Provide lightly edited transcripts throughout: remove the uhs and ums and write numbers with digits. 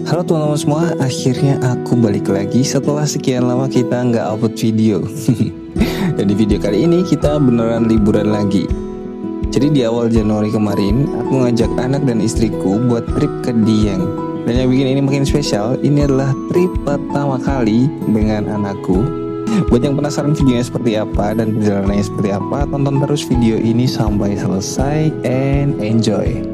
Halo teman-teman semua, akhirnya aku balik lagi setelah sekian lama kita nggak upload video. Dan di video kali ini kita beneran liburan lagi. Jadi di awal Januari kemarin, aku ngajak anak dan istriku buat trip ke Dieng. Dan yang bikin ini makin spesial, ini adalah trip pertama kali dengan anakku. Buat yang penasaran videonya seperti apa dan perjalanannya seperti apa, tonton terus video ini sampai selesai and enjoy.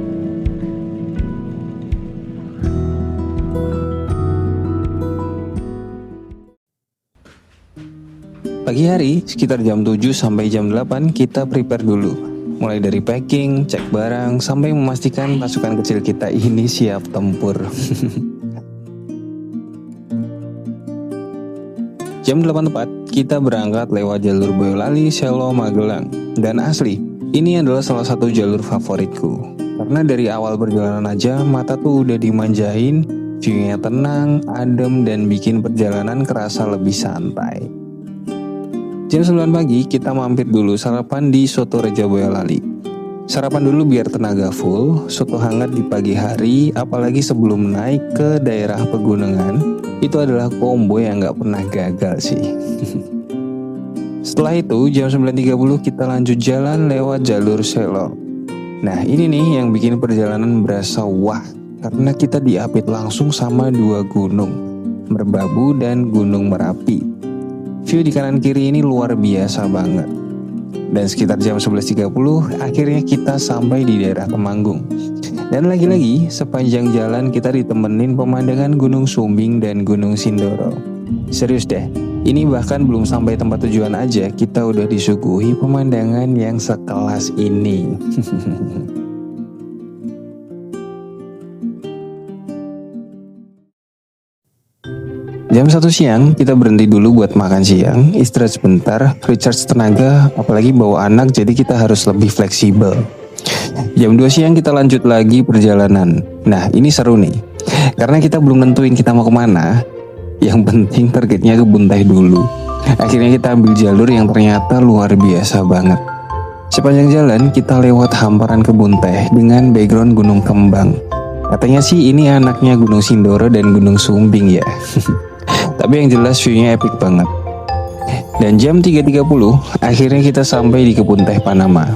Pagi hari, sekitar jam 7 sampai jam 8 kita prepare dulu. Mulai dari packing, cek barang, sampai memastikan pasukan kecil kita ini siap tempur. Jam 8 tepat, kita berangkat lewat jalur Boyolali, Selo, Magelang. Dan asli, ini adalah salah satu jalur favoritku. Karena dari awal perjalanan aja, mata tuh udah dimanjain, view-nya tenang, adem, dan bikin perjalanan kerasa lebih santai. Jam 9 pagi kita mampir dulu sarapan di Soto Reja Boyolali. Sarapan dulu biar tenaga full, soto hangat di pagi hari, apalagi sebelum naik ke daerah pegunungan. Itu adalah combo yang gak pernah gagal sih. Setelah itu jam 9.30 kita lanjut jalan lewat jalur Selo. Nah ini nih yang bikin perjalanan berasa wah, karena kita diapit langsung sama dua gunung, Merbabu dan Gunung Merapi. View di kanan kiri ini luar biasa banget. Dan sekitar jam 11.30 akhirnya kita sampai di daerah Temanggung. Dan lagi-lagi sepanjang jalan kita ditemenin pemandangan Gunung Sumbing dan Gunung Sindoro. Serius deh, ini bahkan belum sampai tempat tujuan aja kita udah disuguhi pemandangan yang sekelas ini. Jam 1 siang kita berhenti dulu buat makan siang, istirahat sebentar, recharge tenaga, apalagi bawa anak jadi kita harus lebih fleksibel. Jam 2 siang kita lanjut lagi perjalanan. Nah ini seru nih, karena kita belum nentuin kita mau kemana. Yang penting targetnya ke Buntai dulu. Akhirnya kita ambil jalur yang ternyata luar biasa banget. Sepanjang jalan kita lewat hamparan kebun teh dengan background gunung kembang. Katanya sih ini anaknya Gunung Sindoro dan Gunung Sumbing ya. Tapi yang jelas view-nya epic banget. Dan jam 3.30 akhirnya kita sampai di kebun teh Panama.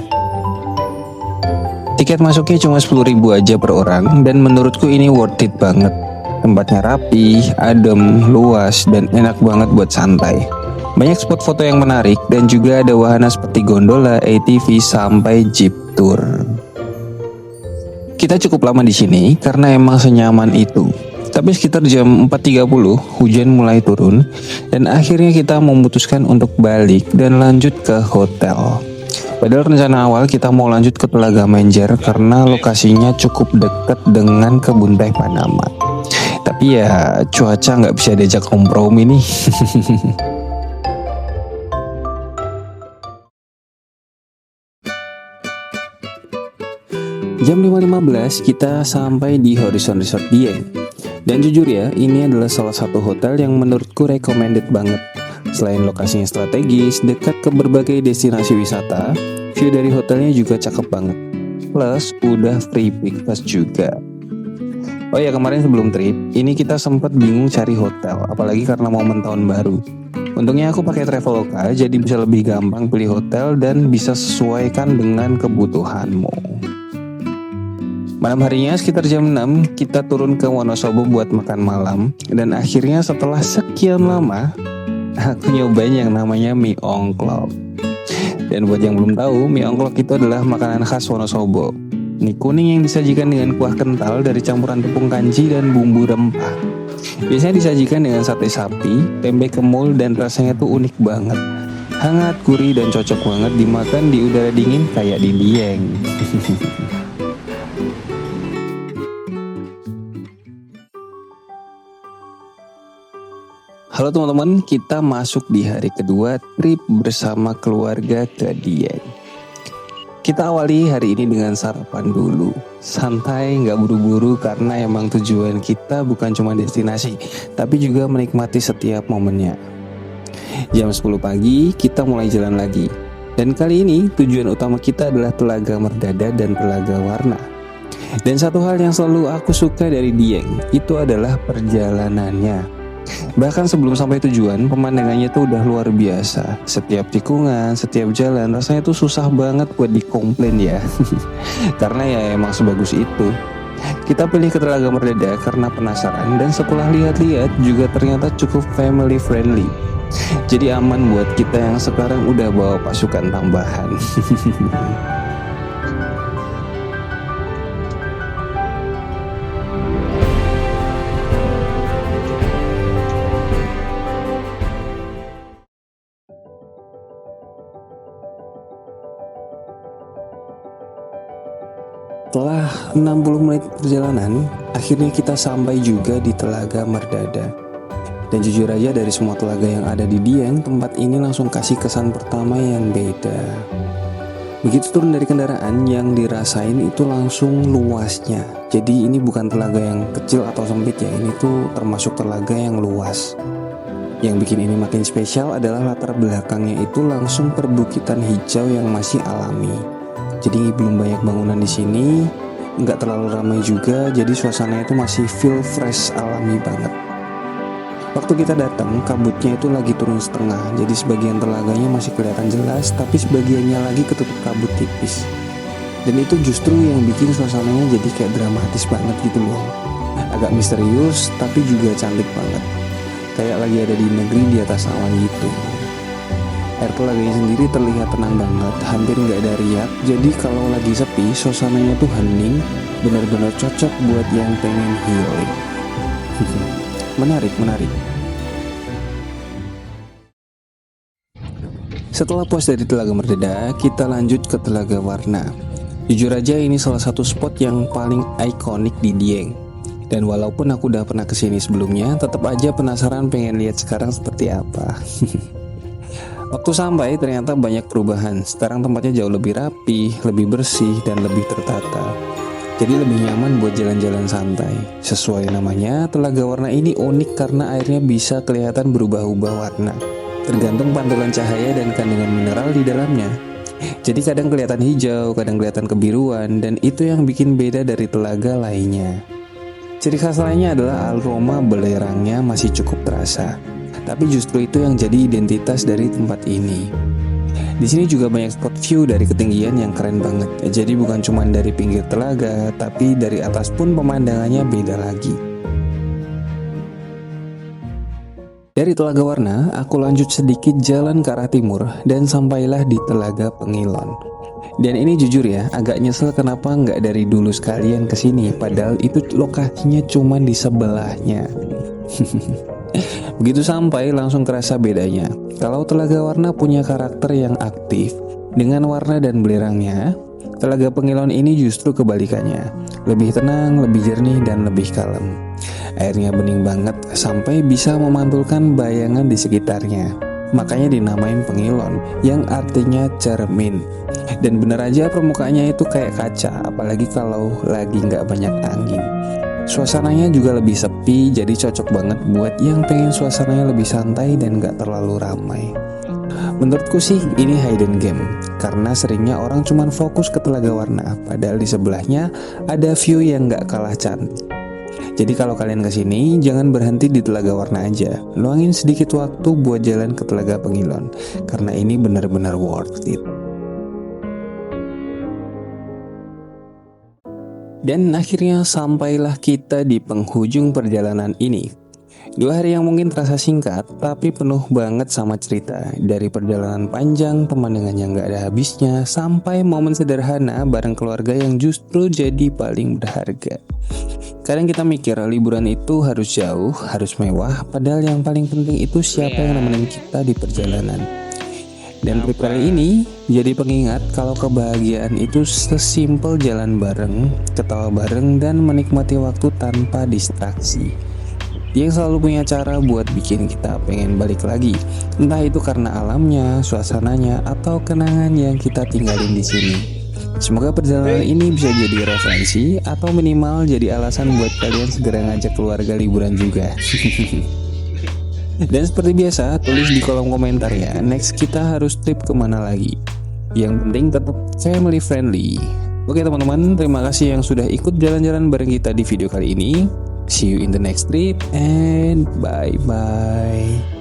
Tiket masuknya cuma 10.000 aja per orang, dan menurutku ini worth it banget. Tempatnya rapi, adem, luas, dan enak banget buat santai. Banyak spot foto yang menarik, dan juga ada wahana seperti gondola, ATV, sampai jeep tour. Kita cukup lama di sini karena emang senyaman itu. Tapi sekitar jam 4.30 hujan mulai turun, dan akhirnya kita memutuskan untuk balik dan lanjut ke hotel. Padahal rencana awal kita mau lanjut ke Telaga Menjer karena lokasinya cukup dekat dengan kebun teh Panama. Tapi ya cuaca nggak bisa diajak kompromi nih. Jam 5.15 kita sampai di Horizon Resort Dieng. Dan jujur ya, ini adalah salah satu hotel yang menurutku recommended banget. Selain lokasinya strategis, dekat ke berbagai destinasi wisata, view dari hotelnya juga cakep banget. Plus, udah free breakfast juga. Oh ya, kemarin sebelum trip, ini kita sempat bingung cari hotel, apalagi karena momen tahun baru. Untungnya aku pakai Traveloka, jadi bisa lebih gampang pilih hotel dan bisa sesuaikan dengan kebutuhanmu. Malam harinya sekitar jam 6 kita turun ke Wonosobo buat makan malam. Dan akhirnya setelah sekian lama aku nyobain yang namanya mie ongklok. Dan buat yang belum tahu, mie ongklok itu adalah makanan khas Wonosobo. Mie kuning yang disajikan dengan kuah kental dari campuran tepung kanji dan bumbu rempah. Biasanya disajikan dengan sate sapi, tempe kemul, dan rasanya tuh unik banget. Hangat, gurih, dan cocok banget dimakan di udara dingin kayak di Dieng. Halo teman-teman, kita masuk di hari kedua trip bersama keluarga ke Dieng. Kita awali hari ini dengan sarapan dulu. Santai, nggak buru-buru karena emang tujuan kita bukan cuma destinasi, tapi juga menikmati setiap momennya. Jam 10 pagi kita mulai jalan lagi. Dan kali ini tujuan utama kita adalah Telaga Merdada dan Telaga Warna. Dan satu hal yang selalu aku suka dari Dieng itu adalah perjalanannya. Bahkan sebelum sampai tujuan, pemandangannya tuh udah luar biasa. Setiap tikungan, setiap jalan, rasanya tuh susah banget buat dikomplain ya. Karena ya emang sebagus itu. Kita pilih ke Telaga Merdeka karena penasaran, dan setelah lihat-lihat juga ternyata cukup family friendly. Jadi aman buat kita yang sekarang udah bawa pasukan tambahan. Setelah 60 menit perjalanan, akhirnya kita sampai juga di Telaga Merdada. Dan jujur aja dari semua telaga yang ada di Dieng, tempat ini langsung kasih kesan pertama yang beda. Begitu turun dari kendaraan, yang dirasain itu langsung luasnya. Jadi ini bukan telaga yang kecil atau sempit ya, ini tuh termasuk telaga yang luas. Yang bikin ini makin spesial adalah latar belakangnya itu langsung perbukitan hijau yang masih alami. Jadi belum banyak bangunan di sini, nggak terlalu ramai juga, jadi suasananya itu masih feel fresh, alami banget. Waktu kita datang, kabutnya itu lagi turun setengah, jadi sebagian telaganya masih kelihatan jelas, tapi sebagiannya lagi ketutup kabut tipis. Dan itu justru yang bikin suasananya jadi kayak dramatis banget gitu loh. Agak misterius, tapi juga cantik banget. Kayak lagi ada di negeri di atas awan gitu. Air telaganya sendiri terlihat tenang banget, hampir nggak ada riak. Jadi kalau lagi sepi, suasananya tuh hening, benar-benar cocok buat yang pengen healing. Menarik. Setelah puas dari Telaga Merdeka, kita lanjut ke Telaga Warna. Jujur aja ini salah satu spot yang paling ikonik di Dieng. Dan walaupun aku udah pernah kesini sebelumnya, tetap aja penasaran pengen lihat sekarang seperti apa. Waktu sampai ternyata banyak perubahan. Sekarang tempatnya jauh lebih rapi, lebih bersih, dan lebih tertata. Jadi lebih nyaman buat jalan-jalan santai. Sesuai namanya, Telaga Warna ini unik karena airnya bisa kelihatan berubah-ubah warna, tergantung pantulan cahaya dan kandungan mineral di dalamnya. Jadi kadang kelihatan hijau, kadang kelihatan kebiruan, dan itu yang bikin beda dari telaga lainnya. Ciri khas lainnya adalah aroma belerangnya masih cukup terasa. Tapi justru itu yang jadi identitas dari tempat ini. Di sini juga banyak spot view dari ketinggian yang keren banget. Jadi bukan cuma dari pinggir telaga, tapi dari atas pun pemandangannya beda lagi. Dari Telaga Warna, aku lanjut sedikit jalan ke arah timur dan sampailah di Telaga Pengilon. Dan ini jujur ya, agak nyesel kenapa nggak dari dulu sekalian kesini, padahal itu lokasinya cuma di sebelahnya. Begitu sampai langsung terasa bedanya. Kalau Telaga Warna punya karakter yang aktif dengan warna dan belerangnya, Telaga Pengilon ini justru kebalikannya. Lebih tenang, lebih jernih, dan lebih kalem. Airnya bening banget sampai bisa memantulkan bayangan di sekitarnya. Makanya dinamain Pengilon, yang artinya cermin. Dan bener aja permukaannya itu kayak kaca, apalagi kalau lagi nggak banyak angin. Suasananya juga lebih sepi, jadi cocok banget buat yang pengen suasananya lebih santai dan gak terlalu ramai. Menurutku sih ini hidden game, karena seringnya orang cuman fokus ke Telaga Warna, padahal di sebelahnya ada view yang gak kalah cantik. Jadi kalau kalian kesini, jangan berhenti di Telaga Warna aja, luangin sedikit waktu buat jalan ke Telaga Pengilon, karena ini benar-benar worth it. Dan akhirnya sampailah kita di penghujung perjalanan ini. 2 hari yang mungkin terasa singkat, tapi penuh banget sama cerita. Dari perjalanan panjang, pemandangan yang gak ada habisnya, sampai momen sederhana bareng keluarga yang justru jadi paling berharga. Kadang kita mikir liburan itu harus jauh, harus mewah, padahal yang paling penting itu siapa yang nemenin kita di perjalanan. Dan trip kali ini jadi pengingat kalau kebahagiaan itu sesimpel jalan bareng, ketawa bareng, dan menikmati waktu tanpa distraksi. Yang selalu punya cara buat bikin kita pengen balik lagi, entah itu karena alamnya, suasananya, atau kenangan yang kita tinggalin di sini. Semoga perjalanan ini bisa jadi referensi atau minimal jadi alasan buat kalian segera ngajak keluarga liburan juga. Dan seperti biasa, tulis di kolom komentar ya, next kita harus trip kemana lagi. Yang penting tetap family friendly. Oke teman-teman, terima kasih yang sudah ikut jalan-jalan bareng kita di video kali ini. See you in the next trip and bye-bye.